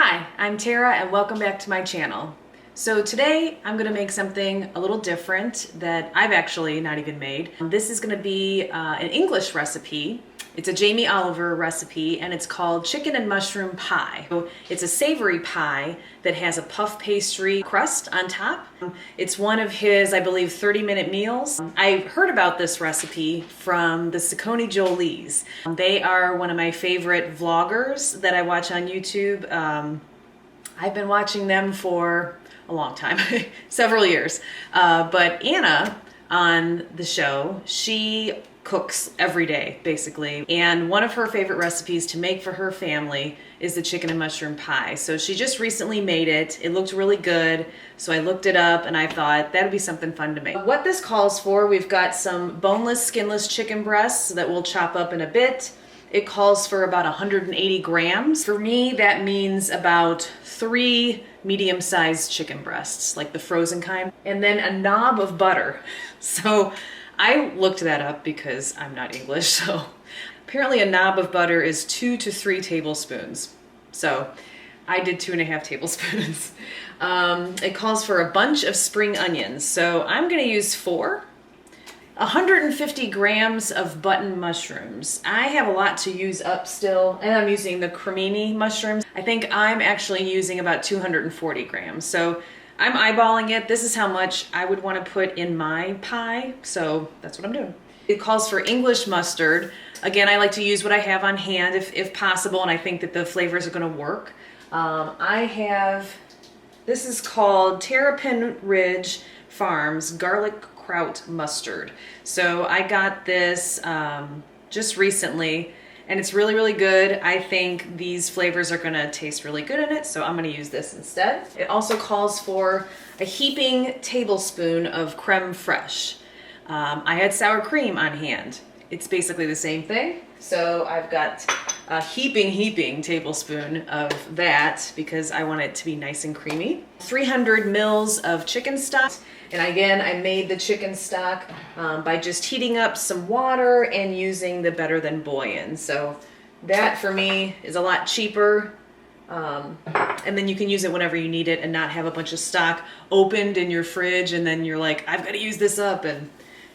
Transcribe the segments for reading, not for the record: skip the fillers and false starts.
Hi, I'm Tara and welcome back to my channel. So today I'm going to make something a little different that I've actually not even made. This is going to be an English recipe. It's a Jamie Oliver recipe and it's called chicken and mushroom pie. So it's a savory pie that has a puff pastry crust on top. It's one of his, I believe, 30-minute meals. I heard about this recipe from the Sicconi Jolies. They are one of my favorite vloggers that I watch on YouTube. I've been watching them for a long time, several years. But Anna on the show, she cooks every day basically, and one of her favorite recipes to make for her family is the chicken and mushroom pie. So she just recently made it. It looked really good, so I looked it up and I thought that'd be something fun to make. What this calls for, we've got some boneless, skinless chicken breasts that we'll chop up in a bit. It calls for about 180 grams. For me, that means about 3 medium-sized chicken breasts, like the frozen kind, and then a knob of butter. So I looked that up because I'm not English, so apparently a knob of butter is 2 to 3 tablespoons. So I did 2.5 tablespoons. It calls for a bunch of spring onions, so I'm gonna use 4. 150 grams of button mushrooms. I have a lot to use up still, and I'm using the cremini mushrooms. I think I'm actually using about 240 grams. So I'm eyeballing it. This is how much I would want to put in my pie, so that's what I'm doing. It calls for English mustard. Again, I like to use what I have on hand if possible, and I think that the flavors are going to work. This is called Terrapin Ridge Farms Garlic Kraut Mustard. So I got this just recently, and it's really, really good. I think these flavors are gonna taste really good in it, so I'm gonna use this instead. It also calls for a heaping tablespoon of creme fraiche. I had sour cream on hand. It's basically the same thing. So I've got a heaping tablespoon of that because I want it to be nice and creamy. 300 mils of chicken stock. And again, I made the chicken stock by just heating up some water and using the Better Than Bouillon. So that for me is a lot cheaper. And then you can use it whenever you need it and not have a bunch of stock opened in your fridge and then you're like, I've got to use this up, and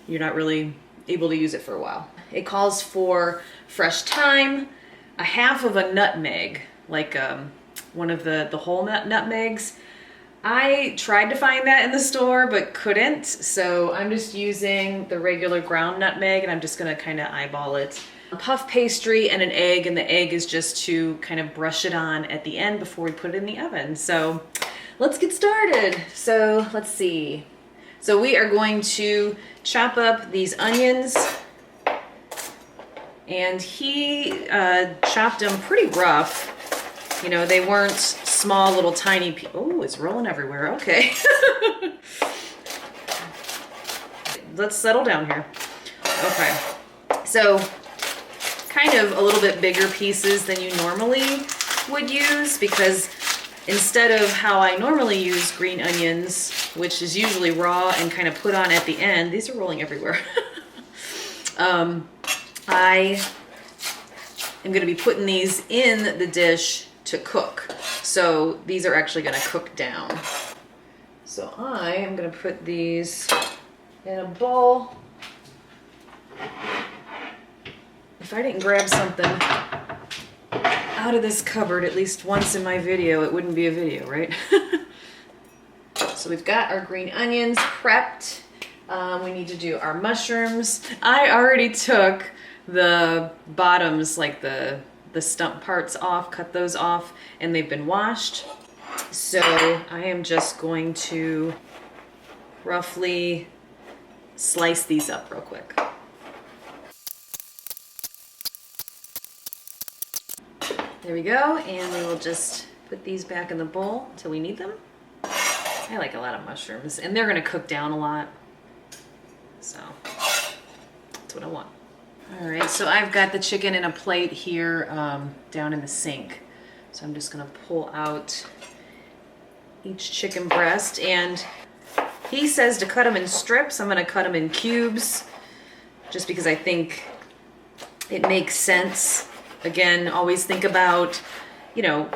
you're not really able to use it for a while. It calls for fresh thyme, a half of a nutmeg, like one of the whole nutmegs. I tried to find that in the store but couldn't, so I'm just using the regular ground nutmeg, and I'm just gonna kind of eyeball it. A puff pastry and an egg, and the egg is just to kind of brush it on at the end before we put it in the oven. So let's get started. So let's see. So we are going to chop up these onions, and he chopped them pretty rough. You know, they weren't small little tiny oh, it's rolling everywhere. Okay. Let's settle down here. Okay. So kind of a little bit bigger pieces than you normally would use, because instead of how I normally use green onions, which is usually raw and kind of put on at the end, these are rolling everywhere. I am going to be putting these in the dish to cook. So these are actually going to cook down. So I am going to put these in a bowl. If I didn't grab something out of this cupboard at least once in my video, it wouldn't be a video, right? So we've got our green onions prepped. We need to do our mushrooms. I already took the bottoms, like the stump parts off, cut those off, and they've been washed. So I am just going to roughly slice these up real quick. There we go, and we will just put these back in the bowl until we need them. I like a lot of mushrooms, and they're gonna cook down a lot, so that's what I want. All right, so I've got the chicken in a plate here down in the sink. So I'm just gonna pull out each chicken breast, and he says to cut them in strips. I'm gonna cut them in cubes just because I think it makes sense. Again, always think about, you know,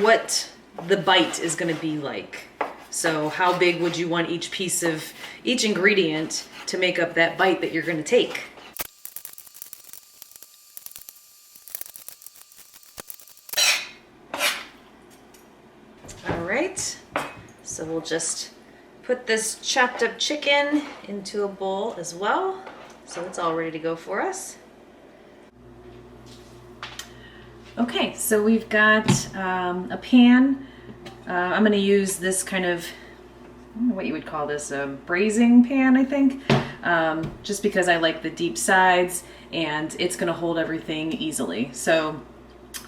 what the bite is going to be like. So how big would you want each ingredient to make up that bite that you're going to take? All right, so we'll just put this chopped up chicken into a bowl as well. So it's all ready to go for us. Okay, so we've got a pan. I'm going to use this kind of, I don't know what you would call this, a braising pan, I think, just because I like the deep sides and it's going to hold everything easily. So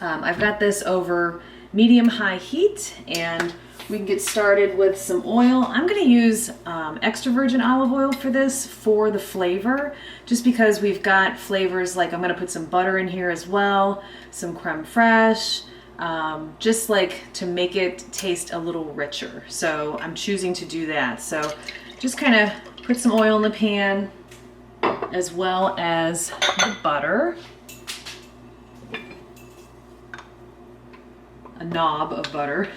I've got this over medium-high heat, and we can get started with some oil. I'm going to use extra virgin olive oil for this for the flavor, just because we've got flavors like I'm going to put some butter in here as well, some creme fraiche, just like to make it taste a little richer. So I'm choosing to do that. So just kind of put some oil in the pan as well as the butter. A knob of butter.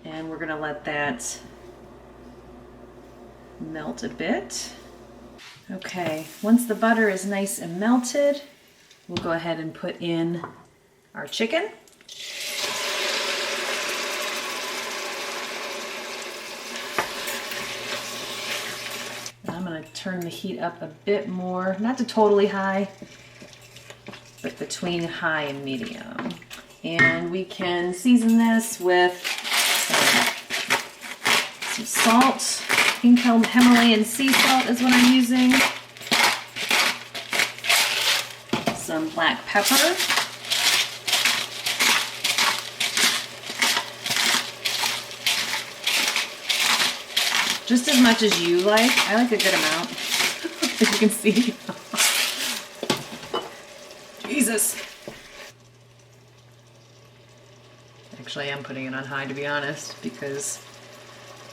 And we're gonna let that melt a bit. Okay, once the butter is nice and melted, we'll go ahead and put in our chicken. I'm gonna turn the heat up a bit more, not to totally high, but between high and medium. And we can season this with some salt. Pink Himalayan sea salt is what I'm using. Some black pepper. Just as much as you like. I like a good amount, as you can see. Jesus. Actually, I'm putting it on high, to be honest, because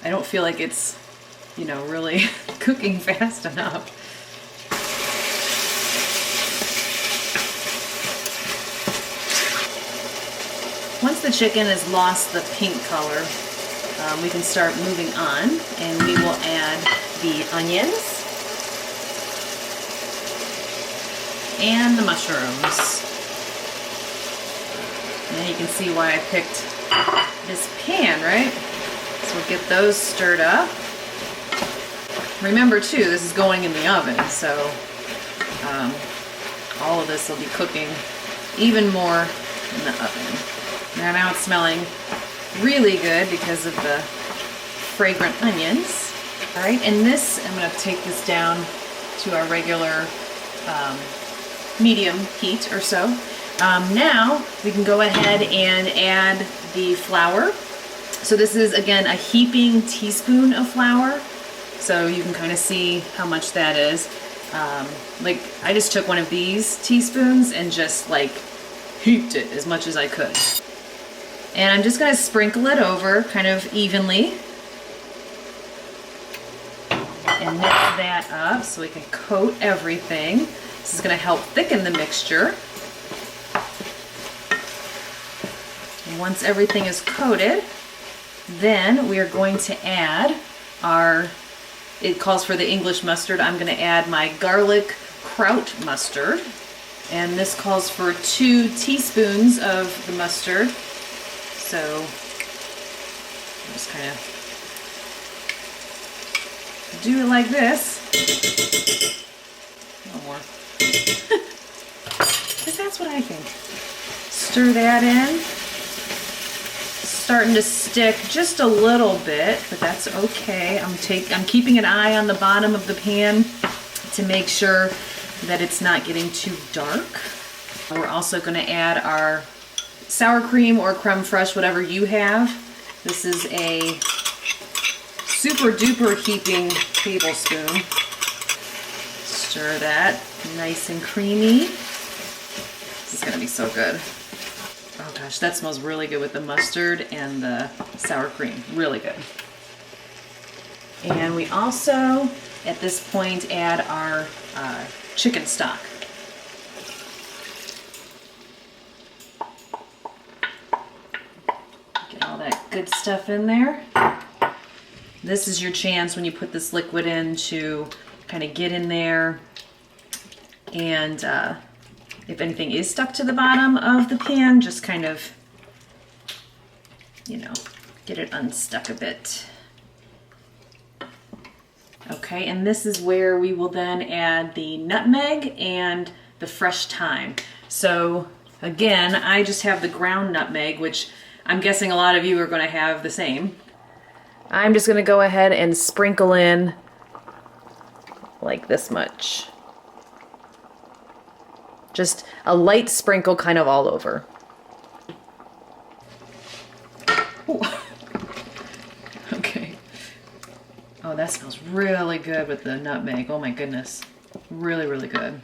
I don't feel like it's, you know, really cooking fast enough. Once the chicken has lost the pink color, we can start moving on, and we will add the onions and the mushrooms. And you can see why I picked this pan, right? So we'll get those stirred up. Remember too, this is going in the oven, so all of this will be cooking even more in the oven. Now it's smelling really good because of the fragrant onions. All right, and this, I'm gonna take this down to our regular medium heat or so. Now we can go ahead and add the flour. So this is, again, a heaping teaspoon of flour. So you can kind of see how much that is. Like, I just took one of these teaspoons and just like heaped it as much as I could. And I'm just gonna sprinkle it over kind of evenly. And mix that up so we can coat everything. This is gonna help thicken the mixture. And once everything is coated, then we are going to add our, it calls for the English mustard. I'm going to add my garlic kraut mustard. And this calls for 2 teaspoons of the mustard. So just kind of do it like this. No more. Because that's what I think. Stir that in. Starting to stick just a little bit, but that's okay. I'm keeping an eye on the bottom of the pan to make sure that it's not getting too dark. We're also going to add our sour cream or creme fraiche, whatever you have. This is a super duper heaping tablespoon. Stir that nice and creamy. This is going to be so good. Oh gosh, that smells really good with the mustard and the sour cream. Really good. And we also, at this point, add our chicken stock. good stuff in there. This is your chance when you put this liquid in to kind of get in there, and if anything is stuck to the bottom of the pan, just kind of, you know, get it unstuck a bit. Okay, and this is where we will then add the nutmeg and the fresh thyme. So again, I just have the ground nutmeg, which I'm guessing a lot of you are going to have the same. I'm just going to go ahead and sprinkle in like this much. Just a light sprinkle kind of all over. Ooh. Okay. Oh, that smells really good with the nutmeg. Oh my goodness. Really, really good.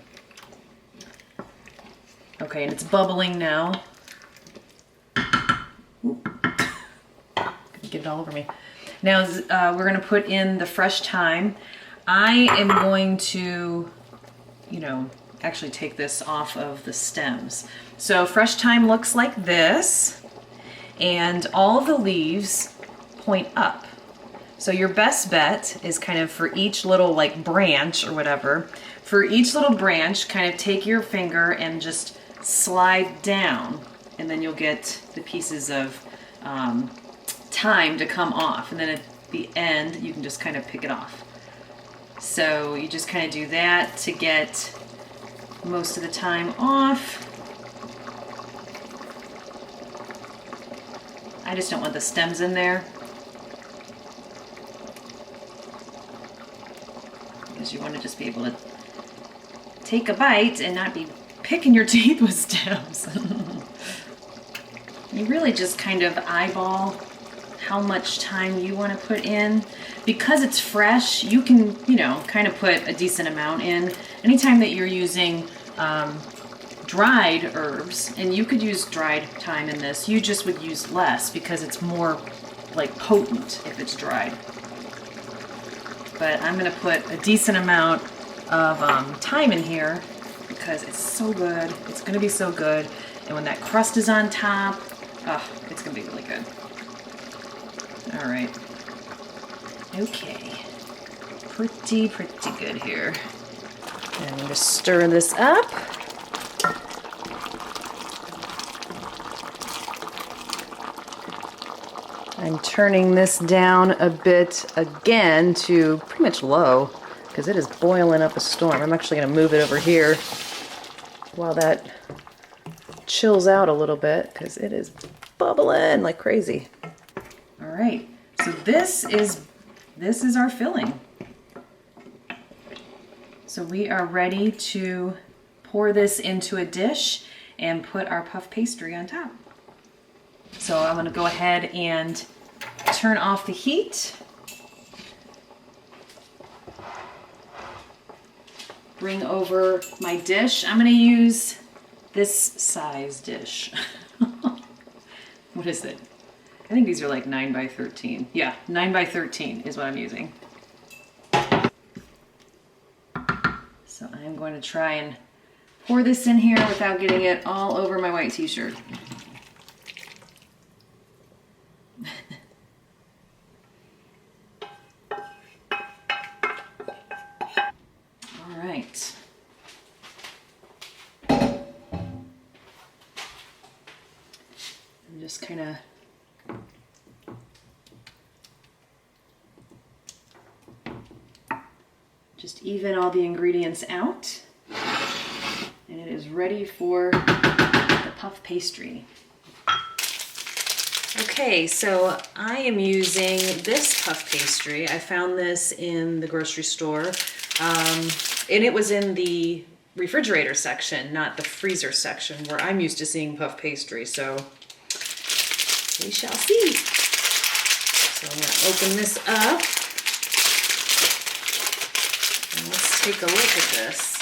Okay, and it's bubbling now. Ooh. Get it all over me. Now we're going to put in the fresh thyme. I am going to, you know, actually take this off of the stems. So fresh thyme looks like this, and all of the leaves point up. So your best bet is kind of for each little like branch or whatever, for each little branch, kind of take your finger and just slide down, and then you'll get the pieces of thyme to come off, and then at the end you can just kind of pick it off. So you just kind of do that to get most of the thyme off. I just don't want the stems in there, because you want to just be able to take a bite and not be picking your teeth with stems. You really just kind of eyeball how much thyme you want to put in. Because it's fresh, you can, you know, kind of put a decent amount in. Anytime that you're using dried herbs, and you could use dried thyme in this, you just would use less because it's more like potent if it's dried. But I'm going to put a decent amount of thyme in here because it's so good. It's going to be so good. And when that crust is on top, oh, it's going to be really good. All right. Okay. Pretty good here. And I'm just stir this up. I'm turning this down a bit again to pretty much low because it is boiling up a storm. I'm actually going to move it over here while that chills out a little bit because it is bubbling like crazy. All right, so this is our filling. So we are ready to pour this into a dish and put our puff pastry on top. So I'm going to go ahead and turn off the heat. Bring over my dish. I'm going to use this size dish. What is it? I think these are like 9 by 13. Yeah, 9 by 13 is what I'm using. So I'm going to try and pour this in here without getting it all over my white t-shirt. All right. I'm just kind of even all the ingredients out, and it is ready for the puff pastry. Okay, so I am using this puff pastry. I found this in the grocery store, and it was in the refrigerator section, not the freezer section, where I'm used to seeing puff pastry, so we shall see. So I'm going to open this up. And let's take a look at this.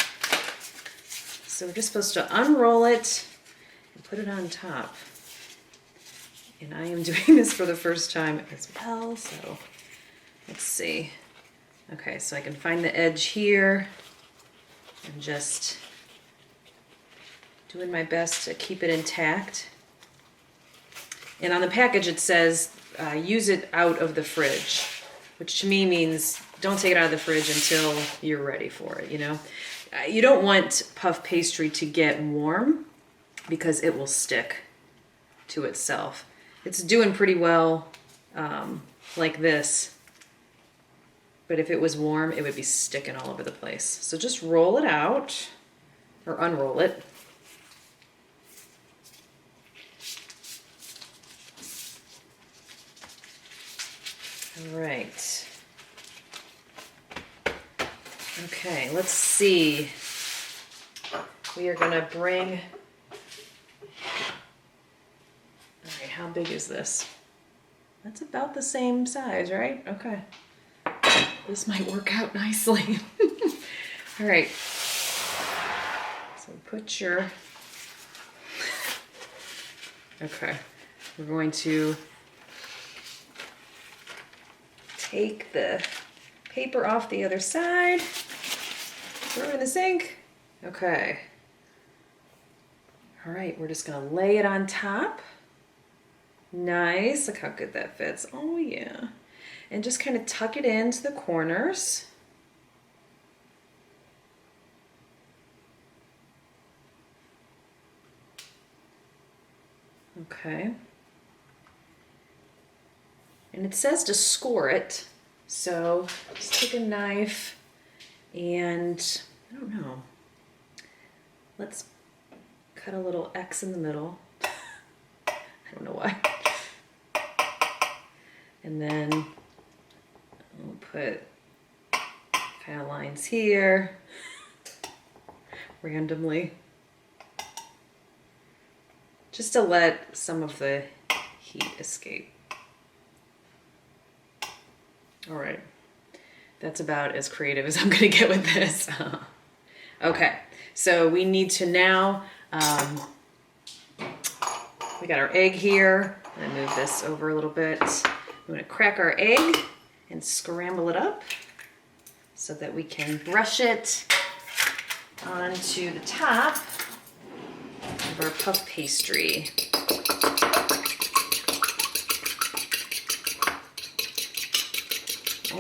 So we're just supposed to unroll it and put it on top. And I am doing this for the first time as well, so let's see. Okay, so I can find the edge here. I'm just doing my best to keep it intact. And on the package it says use it out of the fridge, which to me means don't take it out of the fridge until you're ready for it, you know? You don't want puff pastry to get warm because it will stick to itself. It's doing pretty well like this, but if it was warm, it would be sticking all over the place. So just roll it out, or unroll it. All right. Okay, let's see. We are gonna bring, all right, how big is this? That's about the same size, right? Okay. This might work out nicely. All right. So put your, okay. We're going to take the paper off the other side, throw it in the sink. Okay. All right, we're just gonna lay it on top. Nice, look how good that fits. Oh yeah. And just kind of tuck it into the corners. Okay. And it says to score it. So just take a knife and, I don't know, let's cut a little X in the middle. I don't know why. And then we'll put kind of lines here, randomly, just to let some of the heat escape. All right, that's about as creative as I'm gonna get with this. Okay, so we need to now, we got our egg here. I'm gonna move this over a little bit. I'm gonna crack our egg and scramble it up so that we can brush it onto the top of our puff pastry.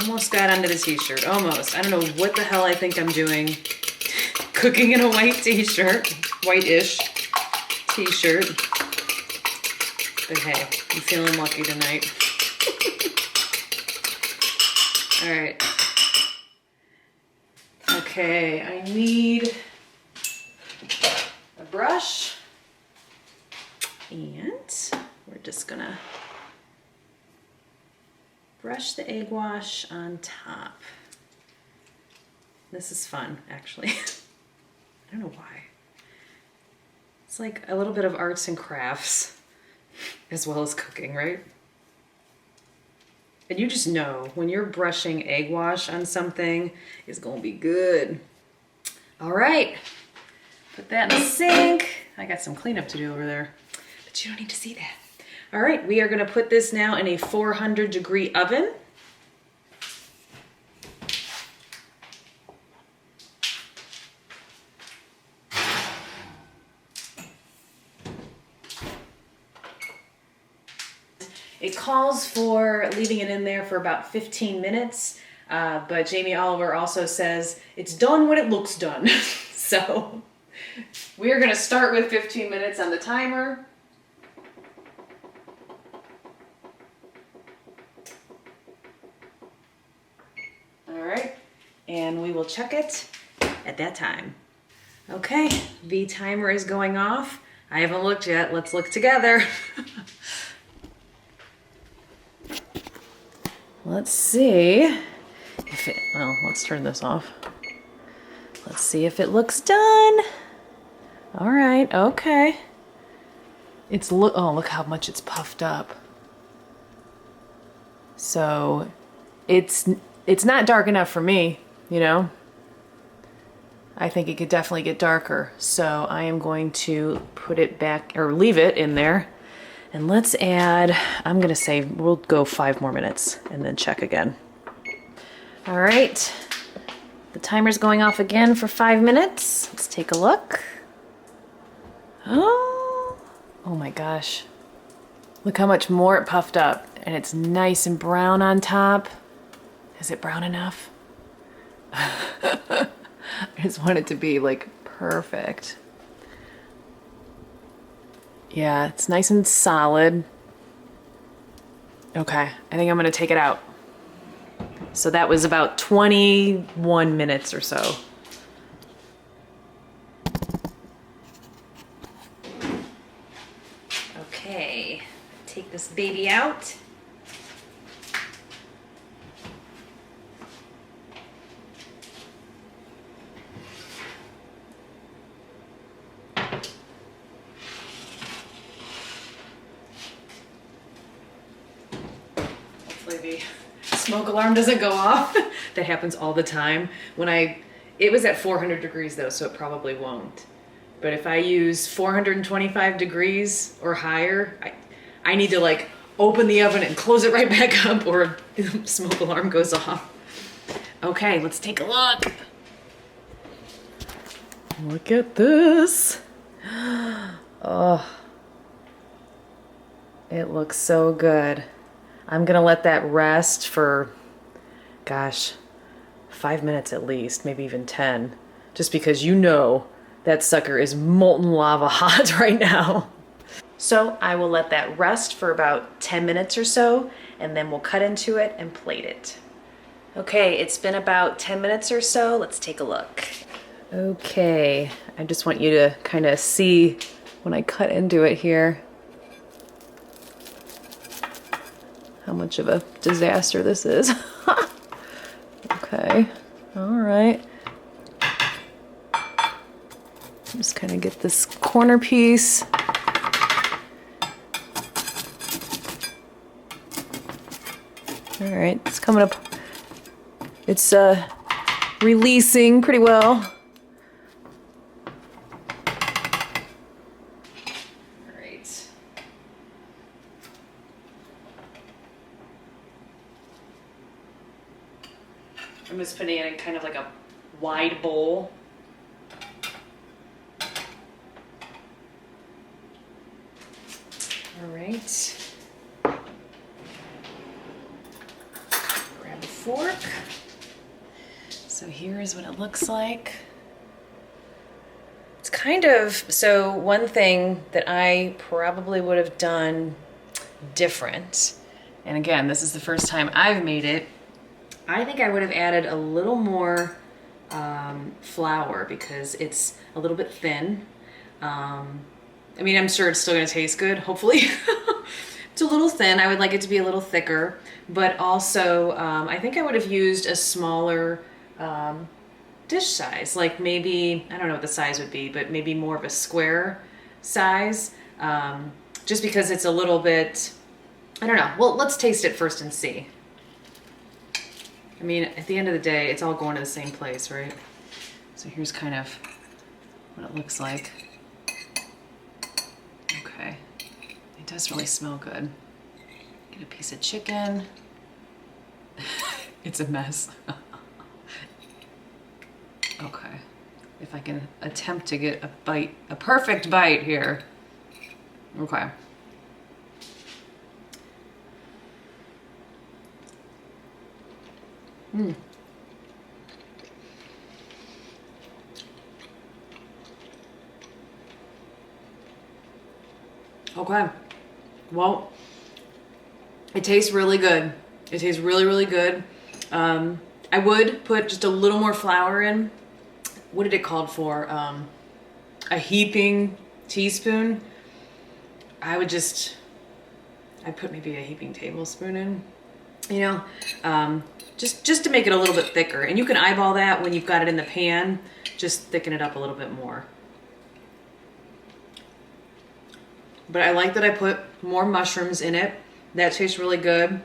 Almost got onto the t-shirt, almost. I don't know what the hell I think I'm doing. Cooking in a white t-shirt, white-ish t-shirt. But hey, I'm feeling lucky tonight. All right. Okay, I need a brush, and we're just gonna brush the egg wash on top. This is fun, actually. I don't know why. It's like a little bit of arts and crafts as well as cooking, right? And you just know when you're brushing egg wash on something, it's gonna be good. All right, put that in the sink. I got some cleanup to do over there, but you don't need to see that. All right, we are gonna put this now in a 400-degree oven. It calls for leaving it in there for about 15 minutes, but Jamie Oliver also says it's done when it looks done. So we're gonna start with 15 minutes on the timer. All right, and we will check it at that time. Okay, the timer is going off. I haven't looked yet, let's look together. Let's see if it, well, let's turn this off. Let's see if it looks done. All right, okay. It's oh, look how much it's puffed up. So it's not dark enough for me, you know? I think it could definitely get darker. So I am going to put it back, or leave it in there. And let's add, I'm gonna say we'll go 5 more minutes and then check again. All right, the timer's going off again for 5 minutes. Let's take a look. Oh my gosh. Look how much more it puffed up, and it's nice and brown on top. Is it brown enough? I just want it to be like perfect. Yeah, it's nice and solid. Okay, I think I'm gonna take it out. So that was about 21 minutes or so. Okay, take this baby out. Hopefully the smoke alarm doesn't go off. That happens all the time. It was at 400 degrees though, so it probably won't. But if I use 425 degrees or higher, I need to like open the oven and close it right back up or the smoke alarm goes off. Okay, let's take a look. Look at this. Oh, it looks so good. I'm gonna let that rest for, gosh, 5 minutes at least, maybe even 10, just because you know that sucker is molten lava hot right now. So I will let that rest for about 10 minutes or so, and then we'll cut into it and plate it. Okay, it's been about 10 minutes or so. Let's take a look. Okay, I just want you to kind of see when I cut into it here how much of a disaster this is. Okay, all right. Just kind of get this corner piece. All right, it's coming up. It's releasing pretty well. All right. I'm just putting it in kind of like a wide bowl. All right. Grab a fork. So here is what it looks like. It's kind of, so one thing that I probably would have done different, and again, this is the first time I've made it, I think I would have added a little more flour because it's a little bit thin. I mean, I'm sure it's still gonna taste good, hopefully. It's a little thin. I would like it to be a little thicker, but also I think I would have used a smaller dish size, like maybe, I don't know what the size would be, but maybe more of a square size, just because it's a little bit, I don't know. Well, let's taste it first and see. I mean, at the end of the day, it's all going to the same place, right? So here's kind of what it looks like. Okay, it does really smell good. Get a piece of chicken. It's a mess. Okay, if I can attempt to get a bite, a perfect bite here. Okay. Mm. Okay, well, it tastes really good. It tastes really, really good. I would put just a little more flour in. What did it called for? A heaping teaspoon. I'd put maybe a heaping tablespoon in, you know, just to make it a little bit thicker. And you can eyeball that when you've got it in the pan, just thicken it up a little bit more. But I like that I put more mushrooms in it. That tastes really good.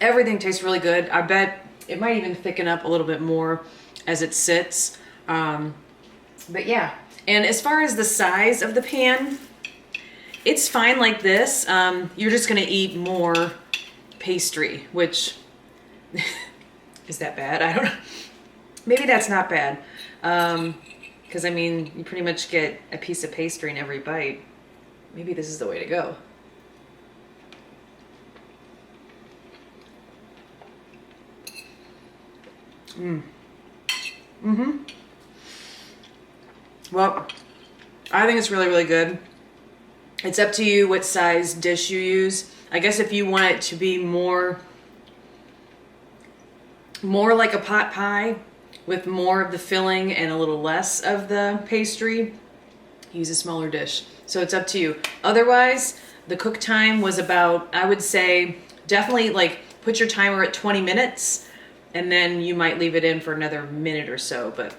Everything tastes really good. I bet it might even thicken up a little bit more as it sits. But yeah, and as far as the size of the pan, it's fine like this. You're just gonna eat more pastry, which, is that bad? I don't know. Maybe that's not bad. Because I mean, you pretty much get a piece of pastry in every bite. Maybe this is the way to go. Well, I think it's really, really good. It's up to you what size dish you use. I guess if you want it to be more like a pot pie with more of the filling and a little less of the pastry, use a smaller dish. So it's up to you. Otherwise, the cook time was about, I would say, definitely like put your timer at 20 minutes and then you might leave it in for another minute or so, but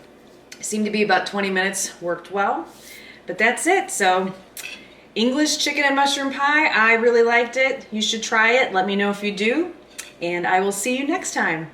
it seemed to be about 20 minutes, worked well. But that's it. So English chicken and mushroom pie, I really liked it. You should try it. Let me know if you do, and I will see you next time.